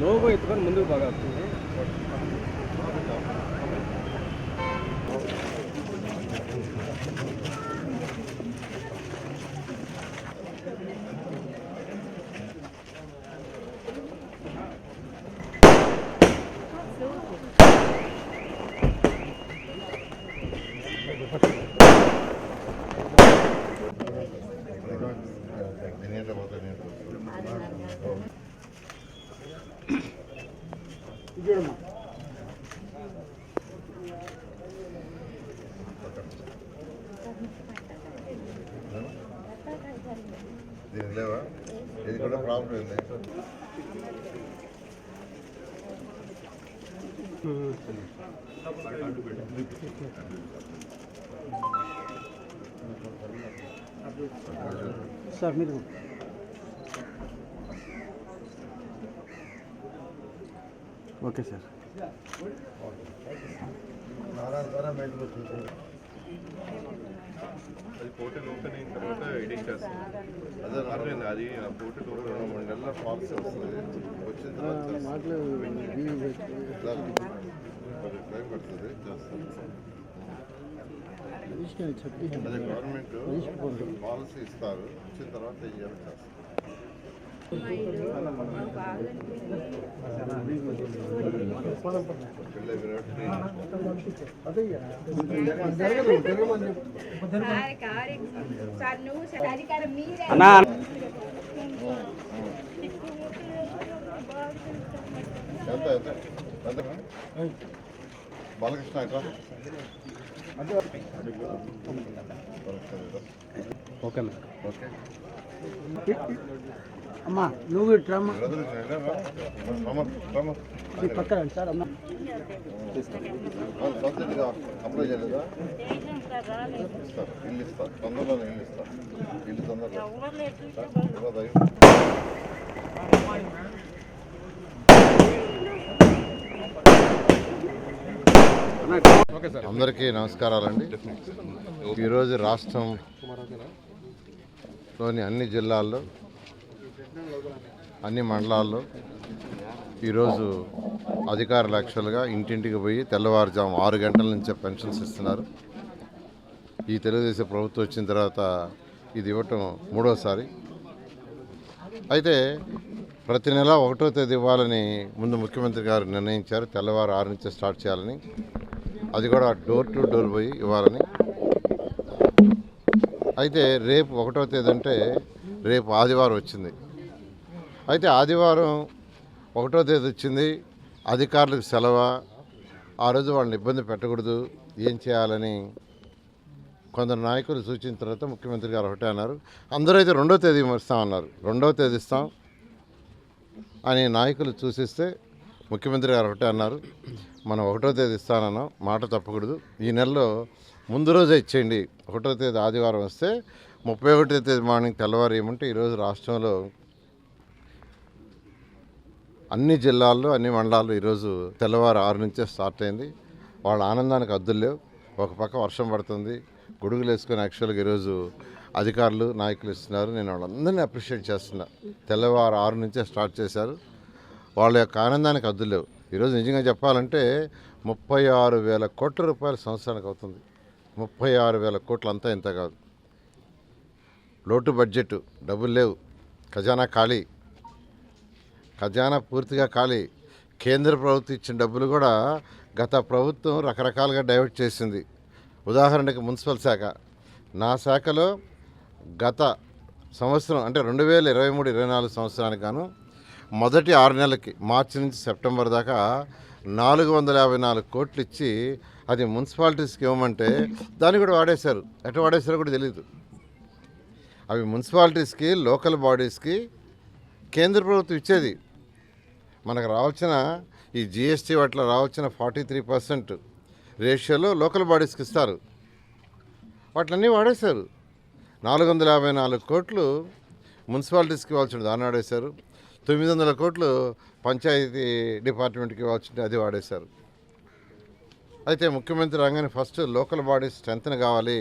Logo ఎత్తుకొని ముందుకు బాగా వస్తుంది. దీని లేవా ఇది కూడా ప్రాబ్లం ఉంది. సార్ మీరు ఓకే సార్. అది పోర్టల్ ఓపెన్ అయిన తర్వాత ఎడిట్ చేస్తాం. అదే నార్మల్ అది ఆ పోర్టల్ ఓపెన్ 2-3 నెలల పాలసీ వస్తుంది. వచ్చిన తర్వాత టైం పడుతుంది చేస్తాం. అదే గవర్నమెంట్ పాలసీ ఇస్తారు. వచ్చిన తర్వాత చేయాలి చేస్తాం. బాలకృష్ణ ఓకే ఓకే అమ్మా నువ్వు ఇట్రమ్మా పక్కన సార్ అమ్మా అప్లై చేయలేదా? ఇస్తారు ఇల్లు ఇస్తారు తొందరలోనే ఇల్లు ఇస్తారు. ఇల్లు తొందరలో అందరికీ నమస్కారాలండి. ఈరోజు రాష్ట్రంలోని అన్ని జిల్లాల్లో అన్ని మండలాల్లో ఈరోజు అధికారులు యాక్చువల్గా ఇంటింటికి పోయి తెల్లవారుజాము 6 గంటల నుంచే పెన్షన్స్ ఇస్తున్నారు. ఈ తెలుగుదేశం ప్రభుత్వం వచ్చిన తర్వాత ఇది ఇవ్వటం 3వసారి. అయితే ప్రతి నెల 1వ తేదీ ఇవ్వాలని ముందు ముఖ్యమంత్రి గారు నిర్ణయించారు. తెల్లవారు 6 నుంచే స్టార్ట్ చేయాలని, అది కూడా డోర్ టు డోర్ పోయి ఇవ్వాలని. అయితే రేపు 1వ తేదీ అంటే రేపు ఆదివారం వచ్చింది. అయితే ఆదివారం 1వ తేదీ వచ్చింది, అధికారులకు సెలవు. ఆ రోజు వాళ్ళని ఇబ్బంది పెట్టకూడదు, ఏం చేయాలని కొందరు నాయకులు సూచించిన తర్వాత ముఖ్యమంత్రి గారు ఒకటే అన్నారు. అందరూ అయితే 2వ తేదీ ఇస్తామన్నారు. 2వ తేదీ ఇస్తాం అని నాయకులు సూచిస్తే ముఖ్యమంత్రి గారు ఒకటే అన్నారు, మనం 1వ తేదీ ఇస్తానన్నాం, మాట తప్పకూడదు. ఈ నెలలో ముందు రోజే ఇచ్చేయండి. 1వ తేదీ ఆదివారం వస్తే 31వ తేదీ మార్నింగ్ తెల్లవారు ఏమంటే ఈరోజు రాష్ట్రంలో అన్ని జిల్లాల్లో అన్ని మండలాల్లో ఈరోజు తెల్లవారు 6 నుంచే స్టార్ట్ అయింది. వాళ్ళ ఆనందానికి హద్దులు లేవు. ఒక పక్క వర్షం పడుతుంది, గొడుగులు వేసుకొని యాక్చువల్గా ఈరోజు అధికారులు నాయకులు ఇస్తున్నారు. నేను వాళ్ళందరినీ అప్రిషియేట్ చేస్తున్నా. తెల్లవారు 6 నుంచే స్టార్ట్ చేశారు. వాళ్ళ యొక్క ఆనందానికి హద్దులు లేవు. ఈరోజు నిజంగా చెప్పాలంటే 36,000 కోట్ల రూపాయలు సంవత్సరానికి అవుతుంది. 36,000 కోట్లు అంతా ఇంత కాదు. లోటు బడ్జెట్, డబ్బులు లేవు, ఖజానా ఖాళీ, ఖజానా పూర్తిగా ఖాళీ. కేంద్ర ప్రభుత్వం ఇచ్చిన డబ్బులు కూడా గత ప్రభుత్వం రకరకాలుగా డైవర్ట్ చేసింది. ఉదాహరణకి మున్సిపల్ శాఖ, నా శాఖలో గత సంవత్సరం అంటే 2023-24 సంవత్సరానికి గాను మొదటి 6 నెలలకి మార్చి నుంచి సెప్టెంబర్ దాకా 454 కోట్లు ఇచ్చి అది మున్సిపాలిటీస్కి ఇవ్వమంటే దాన్ని కూడా వాడేశారు. ఎట్లా వాడేశారో కూడా తెలియదు. అవి మున్సిపాలిటీస్కి, లోకల్ బాడీస్కి కేంద్ర ప్రభుత్వం ఇచ్చేది. మనకు రావాల్సిన ఈ జిఎస్టీ వాటిలో రావాల్సిన 43% రేషియోలో లోకల్ బాడీస్కి ఇస్తారు. వాటిలన్నీ వాడేశారు. 454 కోట్లు మున్సిపాలిటీస్కి ఇవ్వాల్సింది దాన్ని వాడేశారు. 900 కోట్లు పంచాయతీ డిపార్ట్మెంట్కి ఇవ్వాల్సింది అది వాడేశారు. అయితే ముఖ్యమంత్రి రాగానే ఫస్ట్ లోకల్ బాడీస్ స్ట్రెంగ్త్ కావాలి.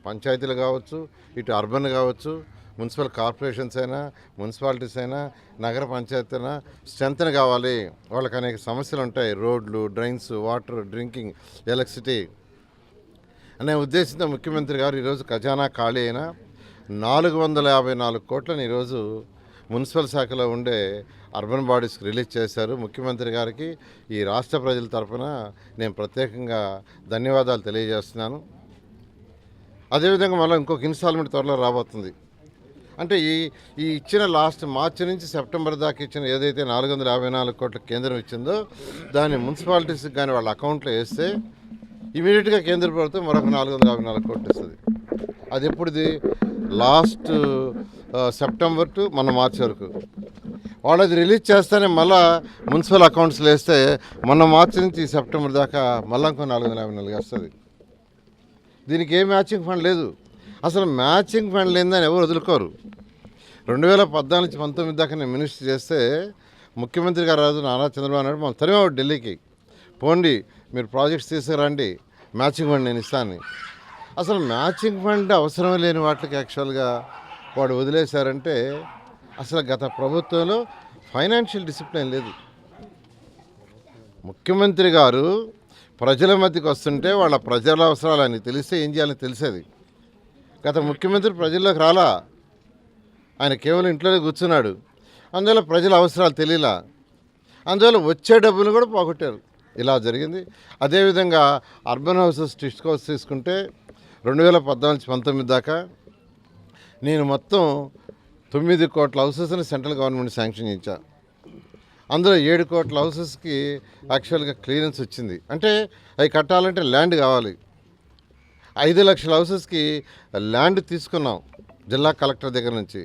పంచాయతీలు కావచ్చు, ఇటు అర్బన్ కావచ్చు, మున్సిపల్ కార్పొరేషన్స్ అయినా, మున్సిపాలిటీస్ అయినా, నగర పంచాయతీ అయినా స్ట్రెంగ్త్ కావాలి. వాళ్ళకి అనేక సమస్యలు ఉంటాయి. రోడ్లు, డ్రైన్స్, వాటర్, డ్రింకింగ్, ఎలక్ట్రిసిటీ అనే ఉద్దేశంతో ముఖ్యమంత్రి గారు ఈరోజు ఖజానా ఖాళీ అయినా 454 కోట్లను ఈరోజు మున్సిపల్ శాఖలో ఉండే అర్బన్ బాడీస్కి రిలీజ్ చేశారు. ముఖ్యమంత్రి గారికి ఈ రాష్ట్ర ప్రజల తరఫున నేను ప్రత్యేకంగా ధన్యవాదాలు తెలియజేస్తున్నాను. అదేవిధంగా మళ్ళీ ఇంకొక ఇన్స్టాల్మెంట్ త్వరలో రాబోతుంది. అంటే ఈ ఇచ్చిన లాస్ట్ మార్చి నుంచి సెప్టెంబర్ దాకా ఇచ్చిన ఏదైతే 454 కోట్ల కేంద్రం ఇచ్చిందో దాన్ని మున్సిపాలిటీస్కి కానీ వాళ్ళ అకౌంట్లో వేస్తే ఇమీడియట్గా కేంద్ర ప్రభుత్వం మరొక 454 కోట్లు ఇస్తుంది. అది ఎప్పుడుది? లాస్ట్ సెప్టెంబర్ టు మన మార్చి వరకు వాళ్ళు అది రిలీజ్ చేస్తేనే మళ్ళీ మున్సిపల్ అకౌంట్స్లో వేస్తే మొన్న మార్చి నుంచి సెప్టెంబర్ దాకా మళ్ళీ ఇంకో 454 వస్తుంది. దీనికి ఏ మ్యాచింగ్ ఫండ్ లేదు. అసలు మ్యాచింగ్ ఫండ్ లేదని ఎవరు వదులుకోరు. 2014 నుంచి 19 దాకా నేను మినిస్టర్ చేస్తే ముఖ్యమంత్రి గారు రాజు నారా చంద్రబాబు నాయుడు మనం తరిమాడు ఢిల్లీకి, పోండి మీరు ప్రాజెక్ట్స్ తీసుకురండి, మ్యాచింగ్ ఫండ్ నేను ఇస్తాను. అసలు మ్యాచింగ్ ఫండ్ అవసరం లేని వాటికి యాక్చువల్గా వాడు వదిలేశారంటే అసలు గత ప్రభుత్వంలో ఫైనాన్షియల్ డిసిప్లిన్ లేదు. ముఖ్యమంత్రి గారు ప్రజల మధ్యకి వస్తుంటే వాళ్ళ ప్రజల అవసరాలని తెలిస్తే ఏం చేయాలని తెలిసేది. గత ముఖ్యమంత్రి ప్రజల్లోకి రాలా, ఆయన కేవలం ఇంట్లోనే కూర్చున్నాడు. అందువల్ల ప్రజల అవసరాలు తెలియలా, అందువల్ల వచ్చే డబ్బులు కూడా పోగొట్టారు. ఇలా జరిగింది. అదేవిధంగా అర్బన్ హౌసెస్ టిస్కోస్ తీసుకుంటే 2014-19 దాకా నేను మొత్తం 9 కోట్ల హౌసెస్ని సెంట్రల్ గవర్నమెంట్ శాంక్షన్ ఇచ్చా. అందులో 7 కోట్ల హౌసెస్కి యాక్చువల్గా క్లియరెన్స్ వచ్చింది. అంటే అవి కట్టాలంటే ల్యాండ్ కావాలి. 5 లక్షల హౌసెస్కి ల్యాండ్ తీసుకున్నాం జిల్లా కలెక్టర్ దగ్గర నుంచి.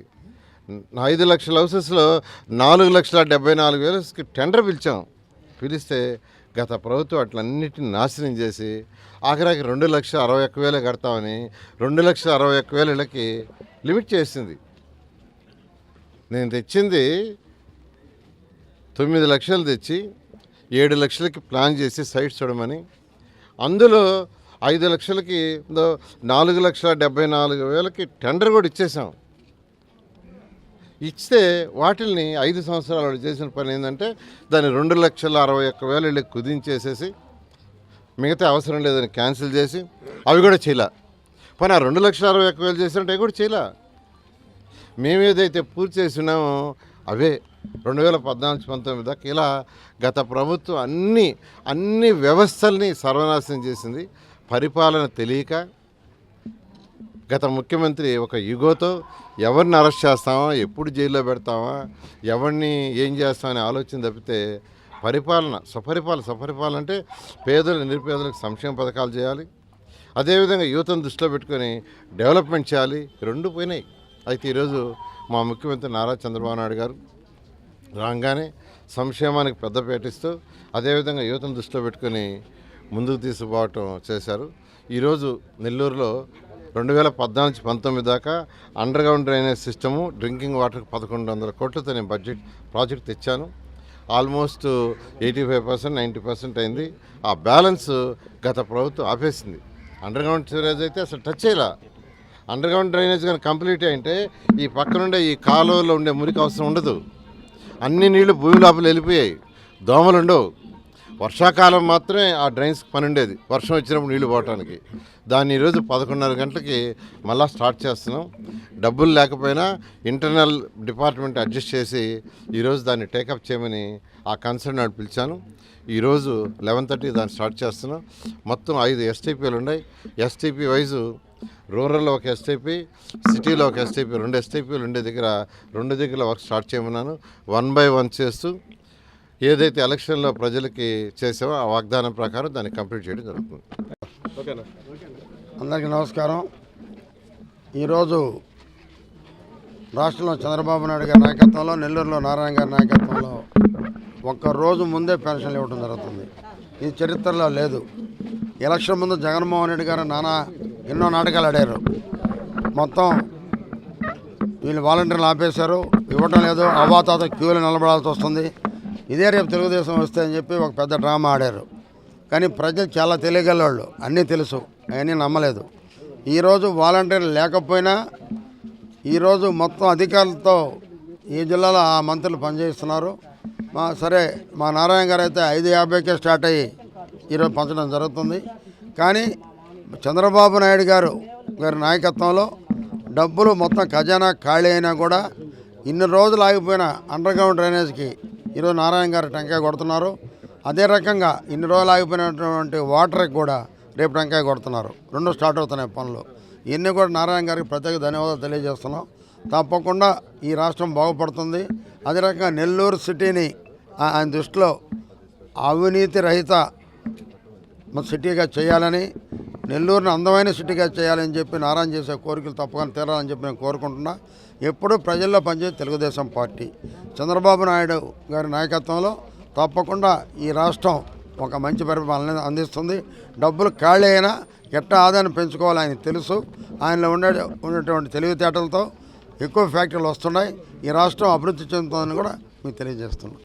5 లక్షల హౌసెస్లో 4,74,000కి టెండర్ పిలిస్తే గత ప్రభుత్వం అట్లన్నిటిని నాశనం చేసి ఆఖరికి 2,61,000 కడతామని 2,61,000 లిమిట్ చేసింది. నేను తెచ్చింది 9 లక్షలు తెచ్చి 7 లక్షలకి ప్లాన్ చేసి సైట్స్ చూడమని, అందులో 5 లక్షలకి 4,74,000కి టెండర్ కూడా ఇచ్చేసాం. ఇస్తే వాటిల్ని 5 సంవత్సరాలు చేసిన పని ఏంటంటే దాన్ని 2,61,000 కుదించేసేసి మిగతా అవసరం లేదని క్యాన్సిల్ చేసి అవి కూడా చేయలే. పని ఆ 2,61,000 చేసినట్టు అవి కూడా చేయలే. మేమేదైతే పూర్తి చేసినామో అవే 2014-19 దాకా. ఇలా గత ప్రభుత్వం అన్ని వ్యవస్థల్ని సర్వనాశనం చేసింది. పరిపాలన తెలియక గత ముఖ్యమంత్రి ఒక యుగోతో ఎవరిని అరెస్ట్ చేస్తామా, ఎప్పుడు జైల్లో పెడతామా, ఎవరిని ఏం చేస్తామనే ఆలోచన తప్పితే సపరిపాలన అంటే పేదలు నిరుపేదలకు సంక్షేమ పథకాలు చేయాలి, అదేవిధంగా యువతను దృష్టిలో పెట్టుకొని డెవలప్మెంట్ చేయాలి. రెండు పోయినాయి. అయితే ఈరోజు మా ముఖ్యమంత్రి నారా చంద్రబాబు నాయుడు గారు రాగానే సంక్షేమానికి పెద్దపీట ఇస్తూ అదేవిధంగా యువతను దృష్టిలో పెట్టుకొని ముందుకు తీసుకుపోవటం చేశారు. ఈరోజు నెల్లూరులో 2014-19 దాకా under ground drainage system, drinking వాటర్కి 1,100 కోట్లతో నేను ప్రాజెక్ట్ తెచ్చాను. ఆల్మోస్ట్ 85%, 90% అయింది. ఆ బ్యాలెన్స్ గత ప్రభుత్వం ఆపేసింది. అండర్ గ్రౌండ్ సివరేజ్ అయితే అసలు టచ్ చేయలే. అండర్ గ్రౌండ్ డ్రైనేజ్ కానీ కంప్లీట్ అయింటే ఈ పక్కనుండే ఈ కాలువలో ఉండే మురికి అవసరం ఉండదు. అన్ని నీళ్లు భూమి లోపల వెళ్ళిపోయాయి, దోమలు ఉండవు. వర్షాకాలం మాత్రమే ఆ డ్రైన్స్ పని ఉండేది, వర్షం వచ్చినప్పుడు నీళ్లు పోవటానికి. దాన్ని ఈరోజు 11:30 గంటలకి మళ్ళీ స్టార్ట్ చేస్తున్నాం. డబ్బులు లేకపోయినా ఇంటర్నల్ డిపార్ట్మెంట్ అడ్జస్ట్ చేసి ఈరోజు దాన్ని టేకప్ చేయమని ఆ కన్సర్న్ నాడు పిలిచాను. ఈరోజు 11:30 దాన్ని స్టార్ట్ చేస్తున్నాం. మొత్తం 5 ఎస్టీపీలు ఉన్నాయి. ఎస్టీపీ వైజు రూరల్లో ఒక ఎస్టీపీ, సిటీలో ఒక ఎస్టీపీ, 2 ఎస్టీపీలు ఉండే దగ్గర 2 దగ్గర వర్క్ స్టార్ట్ చేయమన్నాను. 1 by 1 చేస్తూ ఏదైతే ఎలక్షన్లో ప్రజలకి చేసామో ఆ వాగ్దానం ప్రకారం దాన్ని కంప్లీట్ చేయడం జరుగుతుంది. అందరికీ నమస్కారం. ఈరోజు రాష్ట్రంలో చంద్రబాబు నాయుడు గారి నాయకత్వంలో, నెల్లూరులో నారాయణ గారి నాయకత్వంలో ఒక్కరోజు ముందే పెన్షన్లు ఇవ్వడం జరుగుతుంది. ఇది చరిత్రలో లేదు. ఎలక్షన్ ముందు జగన్మోహన్ రెడ్డి గారు ఎన్నో నాటకాలు ఆడారు. మొత్తం వీళ్ళు వాలంటీర్లు ఆపేశారు, ఇవ్వటం లేదు, అవాతాత క్యూలో నిలబడాల్సి వస్తుంది, ఇదే రేపు తెలుగుదేశం వస్తే అని చెప్పి ఒక పెద్ద డ్రామా ఆడారు. కానీ ప్రజలు చాలా తెలియగలవాళ్ళు, అన్నీ తెలుసు, అవన్నీ నమ్మలేదు. ఈరోజు వాలంటీర్లు లేకపోయినా ఈరోజు మొత్తం అధికారులతో ఈ జిల్లాలో ఆ మంత్రులు పనిచేస్తున్నారు. సరే మా నారాయణ గారు అయితే 5:50కే స్టార్ట్ అయ్యి ఈరోజు పంచడం జరుగుతుంది. కానీ చంద్రబాబు నాయుడు గారి నాయకత్వంలో డబ్బులు మొత్తం ఖజానా ఖాళీ అయినా కూడా ఇన్ని రోజులు ఆగిపోయిన అండర్ గ్రౌండ్ డ్రైనేజ్కి ఈరోజు నారాయణ గారు టెంకాయ కొడుతున్నారు. అదే రకంగా ఇన్ని రోజులు ఆగిపోయినటువంటి వాటర్కి కూడా రేపు టెంకాయ కొడుతున్నారు. రెండు స్టార్ట్ అవుతున్నాయి పనులు. ఇవన్నీ కూడా నారాయణ గారికి ప్రత్యేక ధన్యవాదాలు తెలియజేస్తున్నాం. తప్పకుండా ఈ రాష్ట్రం బాగుపడుతుంది. అదే రకంగా నెల్లూరు సిటీని ఆయన దృష్టిలో అవినీతి రహిత సిటీగా చేయాలని, నెల్లూరుని అందమైన సిటీగా చేయాలని చెప్పి నారాయణ చేసే కోరికలు తప్పకుండా తీరాలని చెప్పి నేను కోరుకుంటున్నా. ఎప్పుడూ ప్రజల్లో పనిచేసే తెలుగుదేశం పార్టీ చంద్రబాబు నాయుడు గారి నాయకత్వంలో తప్పకుండా ఈ రాష్ట్రం ఒక మంచి పరిపాలన అందిస్తుంది. డబ్బులు ఖాళీ అయినా ఎట్లా ఆదాయాన్ని పెంచుకోవాలో ఆయన తెలుసు. ఆయనలో ఉన్నటువంటి తెలివితేటలతో ఎక్కువ ఫ్యాక్టరీలు వస్తున్నాయి. ఈ రాష్ట్రం అభివృద్ధి చెందుతుందని కూడా మీకు తెలియజేస్తున్నాం.